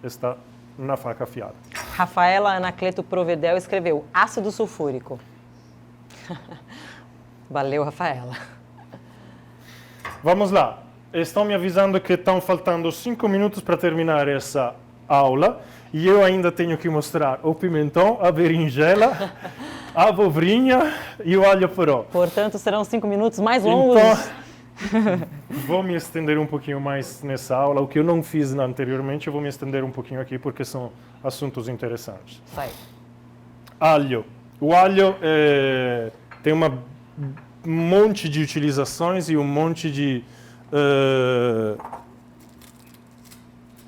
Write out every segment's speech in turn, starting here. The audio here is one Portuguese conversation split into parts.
está na faca afiada. Rafaela Anacleto Provedel escreveu ácido sulfúrico. Valeu, Rafaela. Vamos lá. Estão me avisando que estão faltando 5 minutos para terminar essa aula e eu ainda tenho que mostrar o pimentão, a berinjela, a abobrinha e o alho poró. Portanto, serão 5 minutos mais longos. Então, vou me estender um pouquinho mais nessa aula. O que eu não fiz anteriormente, eu vou me estender um pouquinho aqui porque são assuntos interessantes. Vai. Alho. O alho tem um monte de utilizações e um monte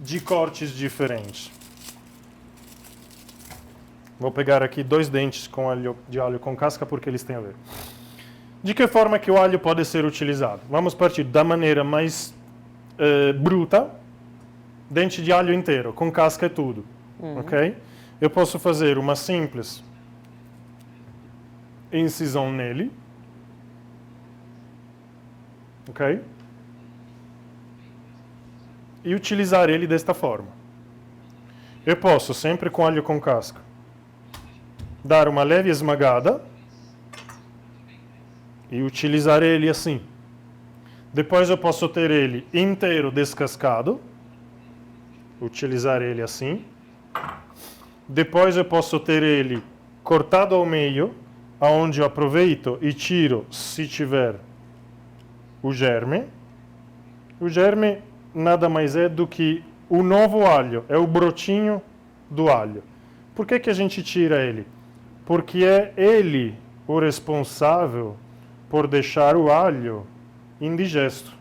de cortes diferentes. Vou pegar aqui 2 dentes de alho com casca porque eles têm a ver. De que forma que o alho pode ser utilizado? Vamos partir da maneira mais bruta, dente de alho inteiro, com casca e tudo. Ok? Eu posso fazer uma simples incisão nele. Ok? E utilizar ele desta forma. Eu posso, sempre com alho com casca, dar uma leve esmagada e utilizar ele assim. Depois eu posso ter ele inteiro descascado, utilizar ele assim. Depois eu posso ter ele cortado ao meio, aonde eu aproveito e tiro, se tiver, o germe. O germe nada mais é do que o novo alho, é o brotinho do alho. Por que que a gente tira ele? Porque é ele o responsável por deixar o alho indigesto.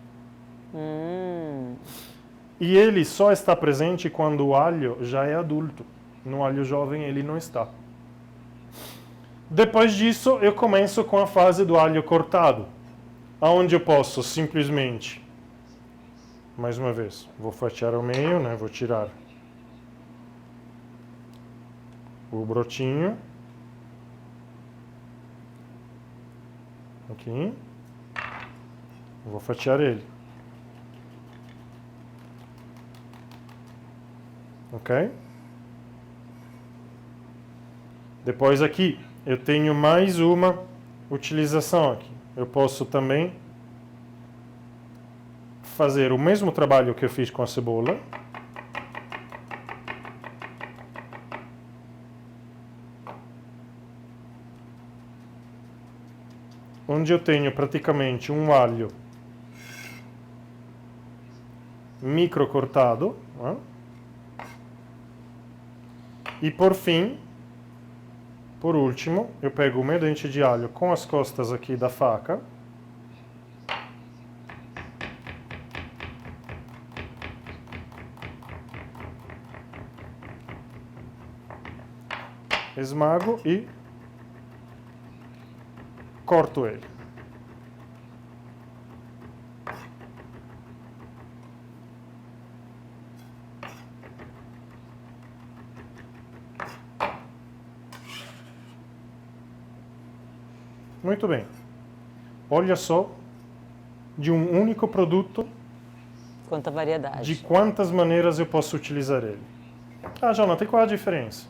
E ele só está presente quando o alho já é adulto. No alho jovem ele não está. Depois disso, eu começo com a fase do alho cortado, onde eu posso simplesmente, mais uma vez, vou fatiar ao meio, né? Vou tirar o brotinho. Aqui. Vou fatiar ele. Ok? Depois aqui, eu tenho mais uma utilização aqui. Eu posso também fazer o mesmo trabalho que eu fiz com a cebola. Onde eu tenho praticamente um alho micro cortado. Né? E por fim, por último, eu pego o meu dente de alho com as costas aqui da faca. Esmago e corto ele. Muito bem. Olha só, de um único produto, Quanta variedade. de quantas maneiras eu posso utilizar ele. Ah, Jonathan, qual é a diferença?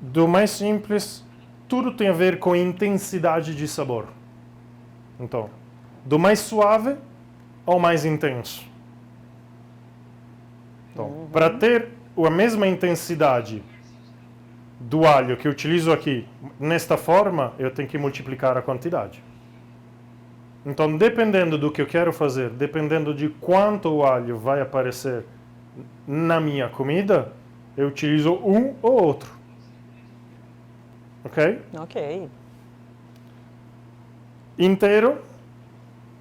Do mais simples, tudo tem a ver com intensidade de sabor. Então, do mais suave ao mais intenso. Então, para ter a mesma intensidade do alho que eu utilizo aqui, nesta forma, eu tenho que multiplicar a quantidade. Então, dependendo do que eu quero fazer, dependendo de quanto o alho vai aparecer na minha comida, eu utilizo um ou outro. Ok? Ok. Inteiro,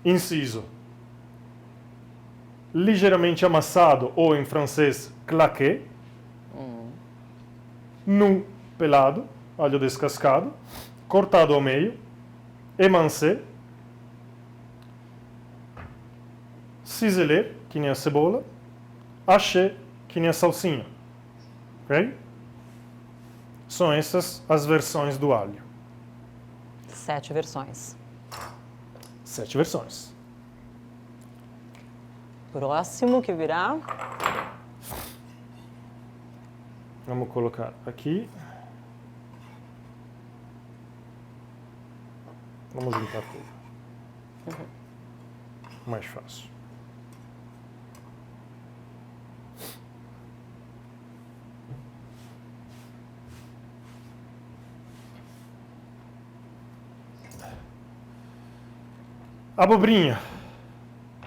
inciso. Ligeiramente amassado, ou em francês, claqué. Nu, pelado, alho descascado. Cortado ao meio. Émincé. Ciselé, que nem a cebola. Haché, que nem a salsinha. Ok? São essas as versões do alho. 7 versões. 7 versões. Próximo que virá. Vamos colocar aqui. Vamos juntar tudo. Mais fácil. Abobrinha,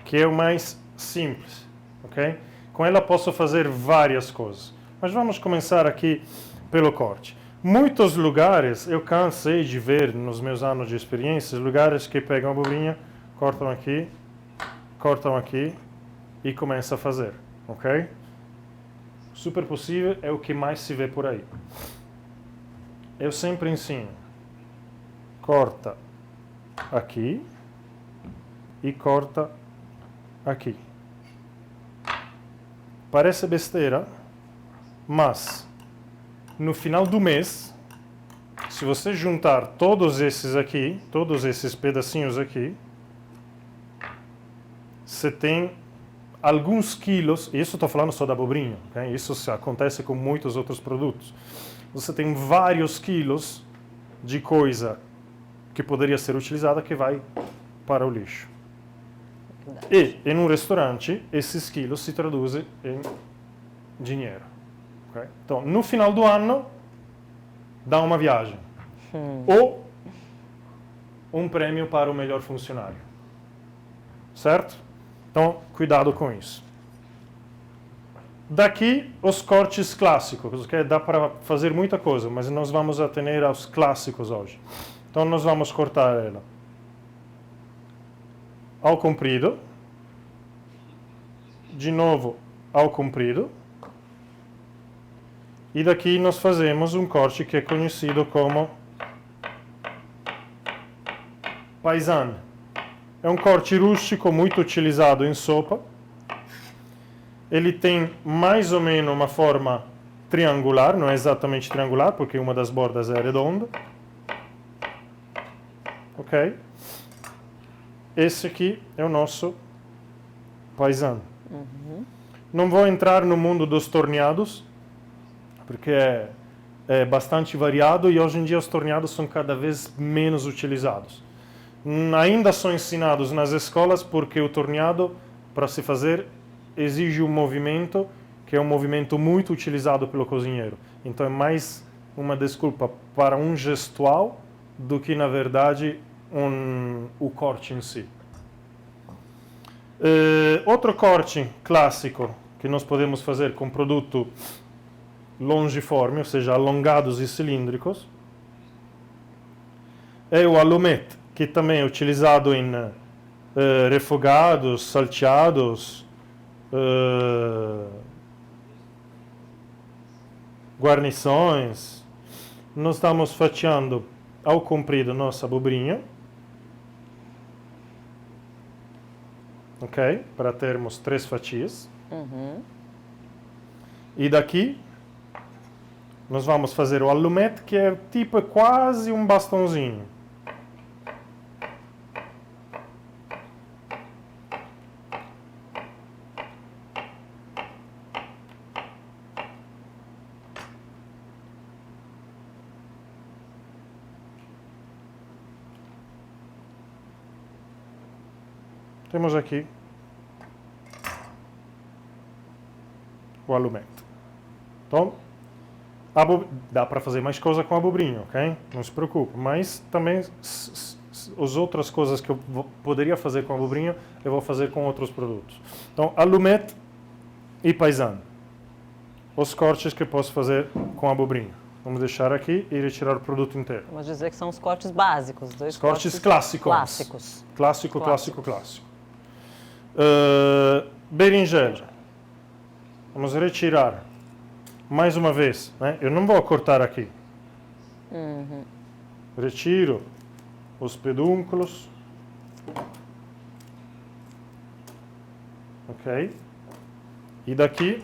que é o mais simples, ok? Com ela posso fazer várias coisas. Mas vamos começar aqui pelo corte. Muitos lugares, eu cansei de ver nos meus anos de experiência, lugares que pegam a abobrinha, cortam aqui e começam a fazer, ok? Super possível é o que mais se vê por aí. Eu sempre ensino, corta aqui e corta aqui. Parece besteira, mas no final do mês, se você juntar todos esses aqui, todos esses pedacinhos aqui, você tem alguns quilos, isso estou falando só da abobrinha, okay? Isso acontece com muitos outros produtos. Você tem vários quilos de coisa que poderia ser utilizada que vai para o lixo. E em um restaurante, esses quilos se traduzem em dinheiro. Okay? Então, no final do ano, dá uma viagem. Ou um prêmio para o melhor funcionário. Certo? Então, cuidado com isso. Daqui, os cortes clássicos, que dá para fazer muita coisa, mas nós vamos atender aos clássicos hoje. Então, nós vamos cortar ela ao comprido, de novo ao comprido, e daqui nós fazemos um corte que é conhecido como paisane. É um corte rústico muito utilizado em sopa. Ele tem mais ou menos uma forma triangular, não é exatamente triangular, porque uma das bordas é redonda. Ok? Esse aqui é o nosso paisane. Não vou entrar no mundo dos torneados, porque é bastante variado e hoje em dia os torneados são cada vez menos utilizados. Ainda são ensinados nas escolas porque o torneado, para se fazer, exige um movimento que é um movimento muito utilizado pelo cozinheiro. Então é mais uma desculpa para um gestual do que, na verdade, o corte em si. Outro corte clássico que nós podemos fazer com produto longiforme, ou seja, alongados e cilíndricos, é o allumette, que também é utilizado em refogados, salteados, guarnições. Nós estamos fatiando ao comprido nossa abobrinha. Ok? Para termos 3 fatias. E daqui nós vamos fazer o allumette, que é tipo quase um bastãozinho. Temos aqui o allumette. Então, dá para fazer mais coisa com a abobrinha, ok? Não se preocupe. Mas também as outras coisas que eu poderia fazer com a abobrinha, eu vou fazer com outros produtos. Então, allumette e paisane. Os cortes que posso fazer com a abobrinha. Vamos deixar aqui e retirar o produto inteiro. Vamos dizer que são os cortes básicos. Dois cortes clássicos. Clássico. Berinjela. Vamos retirar mais uma vez, né? Eu não vou cortar aqui. Retiro os pedúnculos. Ok? E daqui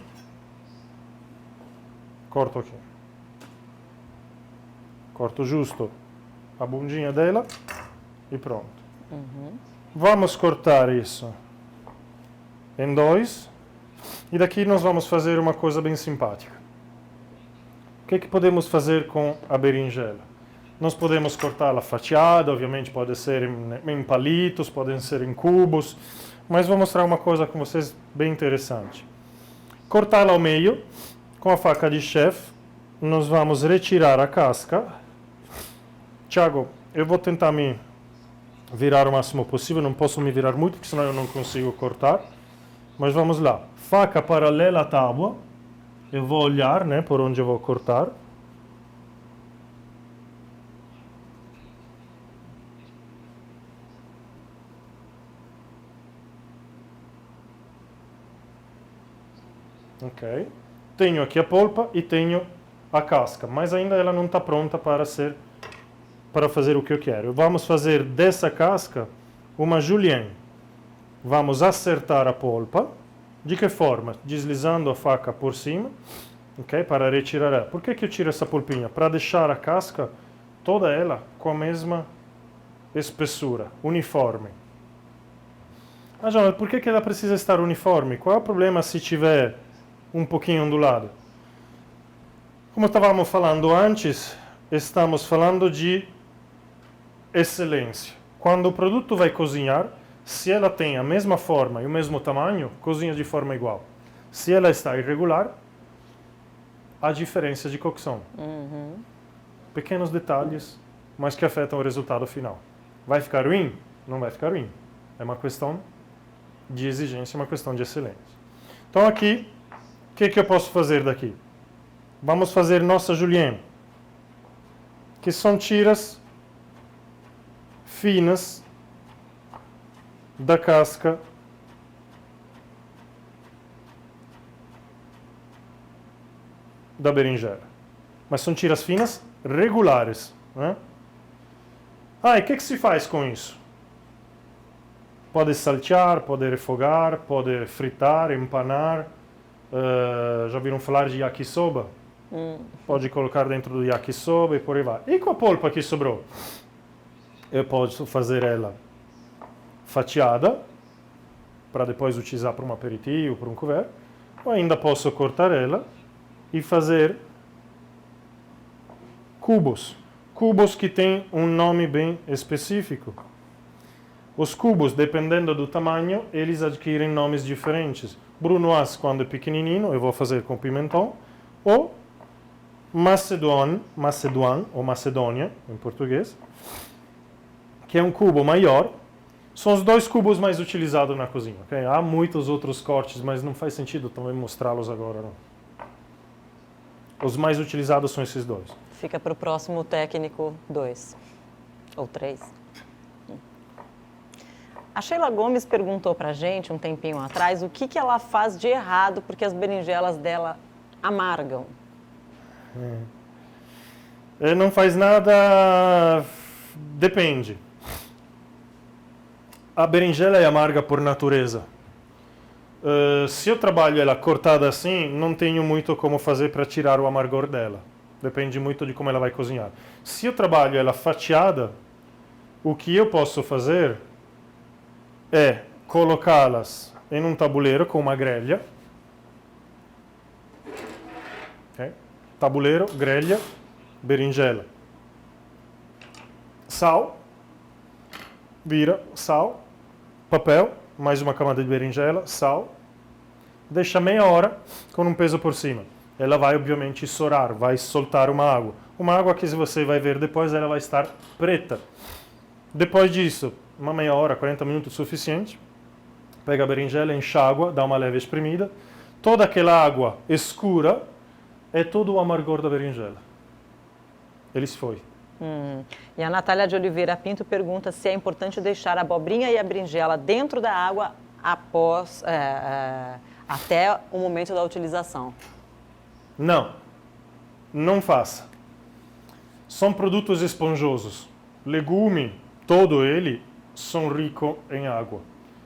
corto aqui. Corto justo a bundinha dela e pronto. Vamos cortar isso em dois. E daqui nós vamos fazer uma coisa bem simpática. O que podemos fazer com a berinjela? Nós podemos cortá-la fatiada, obviamente pode ser em palitos, podem ser em cubos, mas vou mostrar uma coisa com vocês bem interessante. Cortá-la ao meio, com a faca de chefe, nós vamos retirar a casca. Thiago, eu vou tentar me virar o máximo possível, não posso me virar muito, porque senão eu não consigo cortar. Mas vamos lá. Faca paralela à tábua. Eu vou olhar, né, por onde eu vou cortar. Ok. Tenho aqui a polpa e tenho a casca, mas ainda ela não está pronta para fazer o que eu quero. Vamos fazer dessa casca uma julienne. Vamos acertar a polpa. De que forma? Deslizando a faca por cima, ok? Para retirar ela. Por que eu tiro essa polpinha? Para deixar a casca, toda ela, com a mesma espessura, uniforme. Ah, João, por que ela precisa estar uniforme? Qual é o problema se tiver um pouquinho ondulado? Como estávamos falando antes, estamos falando de excelência. Quando o produto vai cozinhar, se ela tem a mesma forma e o mesmo tamanho, cozinha de forma igual. Se ela está irregular, há diferença de cocção. Pequenos detalhes, mas que afetam o resultado final. Vai ficar ruim? Não vai ficar ruim. É uma questão de exigência, uma questão de excelência. Então aqui, o que eu posso fazer daqui? Vamos fazer nossa julienne, que são tiras finas da casca da berinjela. Mas são tiras finas regulares, né? Ah, e o que se faz com isso? Pode saltear, pode refogar, pode fritar, empanar. Já viram falar de yakisoba? Pode colocar dentro do yakisoba e por aí vai. E com a polpa que sobrou? Eu posso fazer ela fatiada, para depois utilizar para um aperitivo, para um couvert, ou ainda posso cortar ela e fazer cubos. Cubos que têm um nome bem específico. Os cubos, dependendo do tamanho, eles adquirem nomes diferentes. Brunoise, quando é pequenininho, eu vou fazer com pimentão, ou macédoine, ou macedônia, em português, que é um cubo maior. São os dois cubos mais utilizados na cozinha. Okay? Há muitos outros cortes, mas não faz sentido também mostrá-los agora. Não. Os mais utilizados são esses dois. Fica para o próximo técnico 2 ou 3. A Sheila Gomes perguntou para a gente, um tempinho atrás, o que ela faz de errado porque as berinjelas dela amargam. Não faz nada... Depende. A berinjela é amarga por natureza. Se eu trabalho ela cortada assim, não tenho muito como fazer para tirar o amargor dela. Depende muito de como ela vai cozinhar. Se eu trabalho ela fatiada, o que eu posso fazer é colocá-las em um tabuleiro com uma grelha. Okay? Tabuleiro, grelha, berinjela. Sal. Vira, sal. Papel, mais uma camada de berinjela, sal. Deixa meia hora com um peso por cima. Ela vai, obviamente, estourar, vai soltar uma água. Uma água que, se você vai ver depois, ela vai estar preta. Depois disso, uma meia hora, 40 minutos suficiente. Pega a berinjela, enxágua, dá uma leve espremida. Toda aquela água escura é todo o amargor da berinjela. Ele se foi. E a Natália de Oliveira Pinto pergunta se é importante deixar a abobrinha e a berinjela dentro da água após, até o momento da utilização. Não, não faça. São produtos esponjosos. Legume, todo ele, são ricos em água.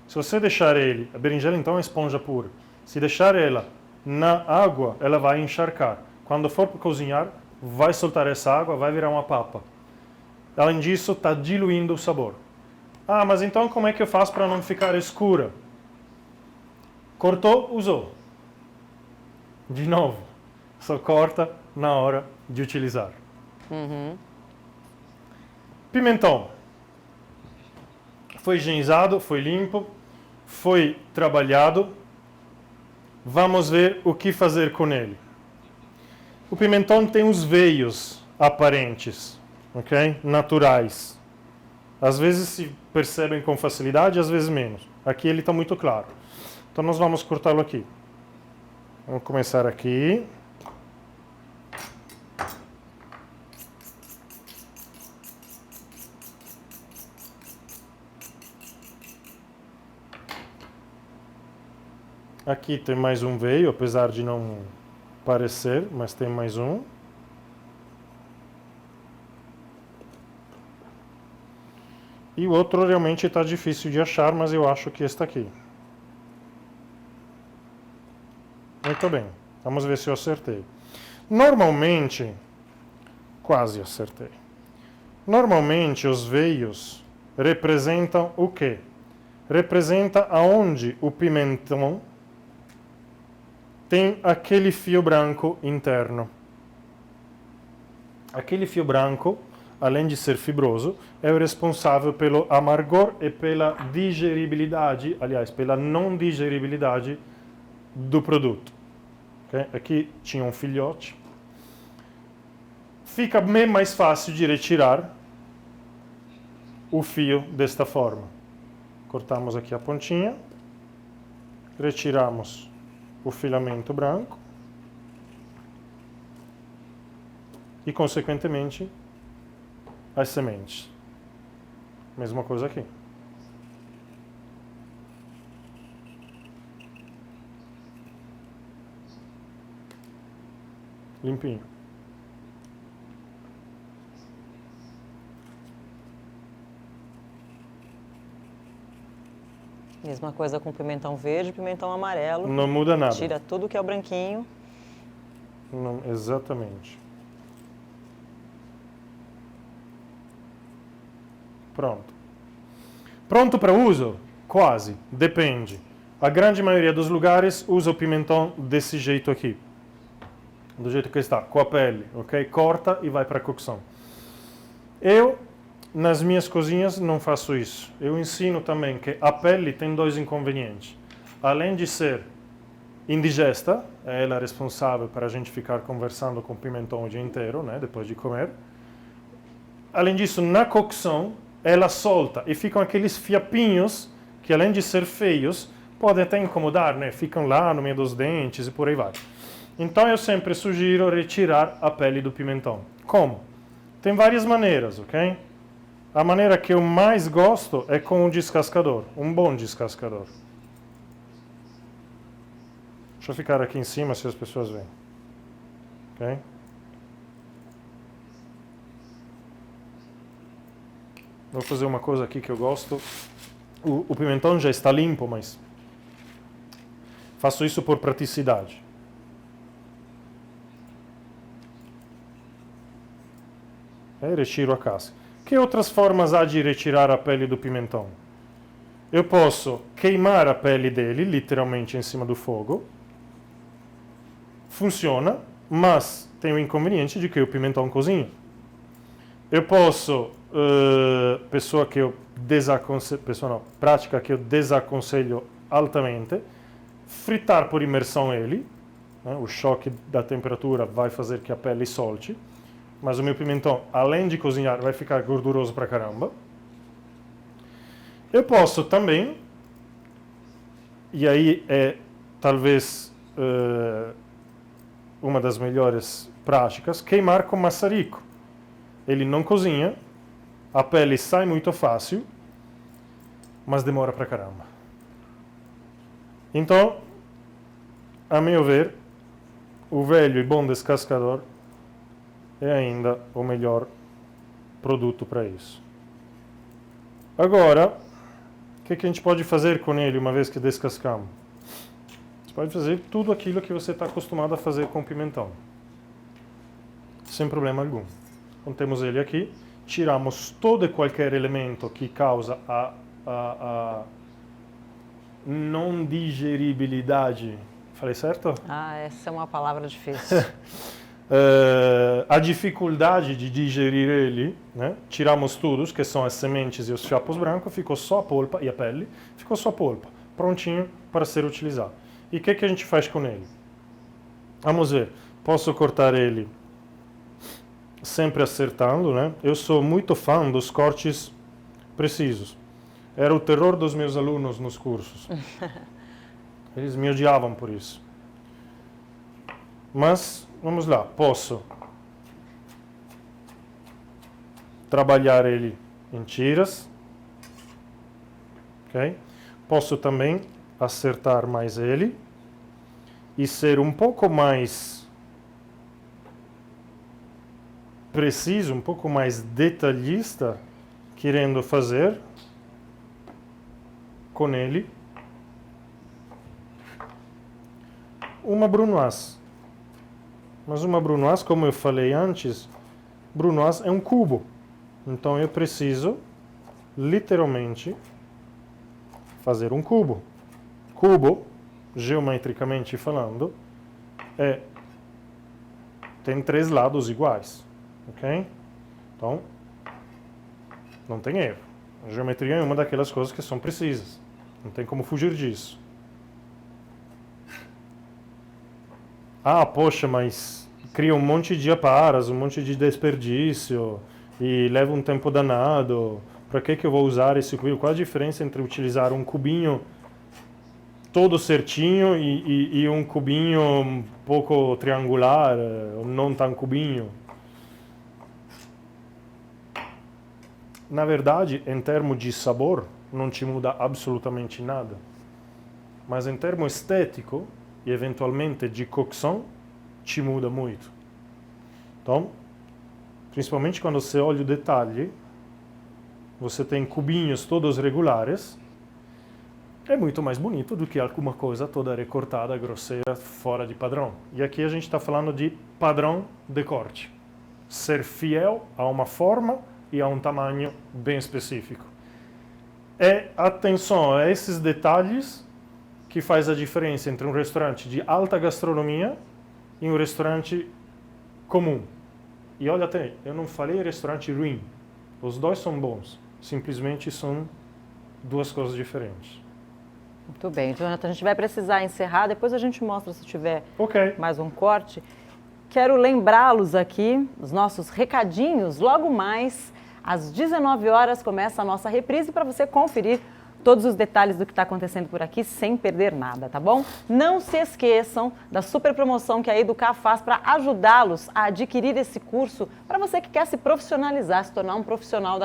Se você deixar ele, a berinjela então é esponja pura. Se deixar ela na água, ela vai encharcar. Quando for para cozinhar, vai soltar essa água, vai virar uma papa. Além disso, está diluindo o sabor. Ah, mas então como é que eu faço para não ficar escura? Cortou, usou. De novo, só corta na hora de utilizar. Pimentão. Foi higienizado, foi limpo, foi trabalhado. Vamos ver o que fazer com ele. O pimentão tem os veios aparentes, ok? Naturais. Às vezes se percebem com facilidade, às vezes menos. Aqui ele está muito claro. Então nós vamos cortá-lo aqui. Vamos começar aqui. Aqui tem mais um veio, apesar de não parecer, mas tem mais um. E o outro realmente está difícil de achar, mas eu acho que este aqui. Muito bem. Vamos ver se eu acertei. Normalmente, quase acertei. Normalmente os veios representam o quê? Representa aonde o pimentão tem aquele fio branco interno. Aquele fio branco, além de ser fibroso, é o responsável pelo amargor e pela digeribilidade, aliás, pela não digeribilidade do produto. Okay? Aqui tinha um filhote. Fica bem mais fácil de retirar o fio desta forma. Cortamos aqui a pontinha, retiramos o filamento branco e, consequentemente, as sementes. Mesma coisa aqui. Limpinho. Mesma coisa com pimentão verde e pimentão amarelo. Não muda nada. Tira tudo que é o branquinho. Não, exatamente. Pronto. Pronto para uso? Quase. Depende. A grande maioria dos lugares usa o pimentão desse jeito aqui. Do jeito que está, com a pele, ok? Corta e vai para a cocção. Eu, nas minhas cozinhas, não faço isso. Eu ensino também que a pele tem dois inconvenientes. Além de ser indigesta, é ela responsável para a gente ficar conversando com pimentão o dia inteiro, né, depois de comer. Além disso, na cocção, ela solta e ficam aqueles fiapinhos que, além de ser feios, podem até incomodar, né? Ficam lá no meio dos dentes e por aí vai. Então eu sempre sugiro retirar a pele do pimentão. Como? Tem várias maneiras, ok? A maneira que eu mais gosto é com um descascador, um bom descascador. Deixa eu ficar aqui em cima se as pessoas veem. Ok? Vou fazer uma coisa aqui que eu gosto. O pimentão já está limpo, mas faço isso por praticidade. Retiro a casca. Que outras formas há de retirar a pele do pimentão? Eu posso queimar a pele dele, literalmente em cima do fogo. Funciona, mas tem o inconveniente de que o pimentão cozinha. Eu posso, prática que eu desaconselho altamente, fritar por imersão ele. Né? O choque da temperatura vai fazer que a pele solte. Mas o meu pimentão, além de cozinhar, vai ficar gorduroso pra caramba. Eu posso também, e aí é talvez uma das melhores práticas, queimar com maçarico. Ele não cozinha, a pele sai muito fácil, mas demora pra caramba. Então, a meu ver, o velho e bom descascador é ainda o melhor produto para isso. Agora, o que a gente pode fazer com ele uma vez que descascamos? Você pode fazer tudo aquilo que você está acostumado a fazer com pimentão. Sem problema algum. Então temos ele aqui, tiramos todo e qualquer elemento que causa não digeribilidade. Falei certo? Ah, essa é uma palavra difícil. A dificuldade de digerir ele, né? Tiramos tudo, que são as sementes e os fiapos brancos, ficou só a polpa e a pele, ficou só a polpa, prontinho para ser utilizado. E o que a gente faz com ele? Vamos ver, posso cortar ele sempre acertando, né? Eu sou muito fã dos cortes precisos. Era o terror dos meus alunos nos cursos. Eles me odiavam por isso. Mas, vamos lá, posso trabalhar ele em tiras, ok? Posso também acertar mais ele e ser um pouco mais preciso, um pouco mais detalhista, querendo fazer com ele uma brunoise. Mas uma brunoise, como eu falei antes, brunoise é um cubo. Então eu preciso, literalmente, fazer um cubo. Cubo, geometricamente falando, tem 3 lados iguais. Ok? Então, não tem erro. A geometria é uma daquelas coisas que são precisas. Não tem como fugir disso. Ah, poxa, mas cria um monte de aparas, um monte de desperdício e leva um tempo danado. Para que eu vou usar esse cubo? Qual a diferença entre utilizar um cubinho todo certinho e um cubinho um pouco triangular, ou não tão cubinho? Na verdade, em termos de sabor, não te muda absolutamente nada. Mas em termos estético e eventualmente de cocção, te muda muito. Então, principalmente quando você olha o detalhe, você tem cubinhos todos regulares, é muito mais bonito do que alguma coisa toda recortada, grosseira, fora de padrão. E aqui a gente está falando de padrão de corte. Ser fiel a uma forma e a um tamanho bem específico. Atenção a esses detalhes que faz a diferença entre um restaurante de alta gastronomia e um restaurante comum. E olha até, eu não falei restaurante ruim. Os dois são bons. Simplesmente são 2 coisas diferentes. Muito bem, Jonathan, a gente vai precisar encerrar, depois a gente mostra se tiver mais um corte. Quero lembrá-los aqui, os nossos recadinhos, logo mais, às 19 horas, começa a nossa reprise para você conferir todos os detalhes do que está acontecendo por aqui sem perder nada, tá bom? Não se esqueçam da super promoção que a Educar faz para ajudá-los a adquirir esse curso para você que quer se profissionalizar, se tornar um profissional da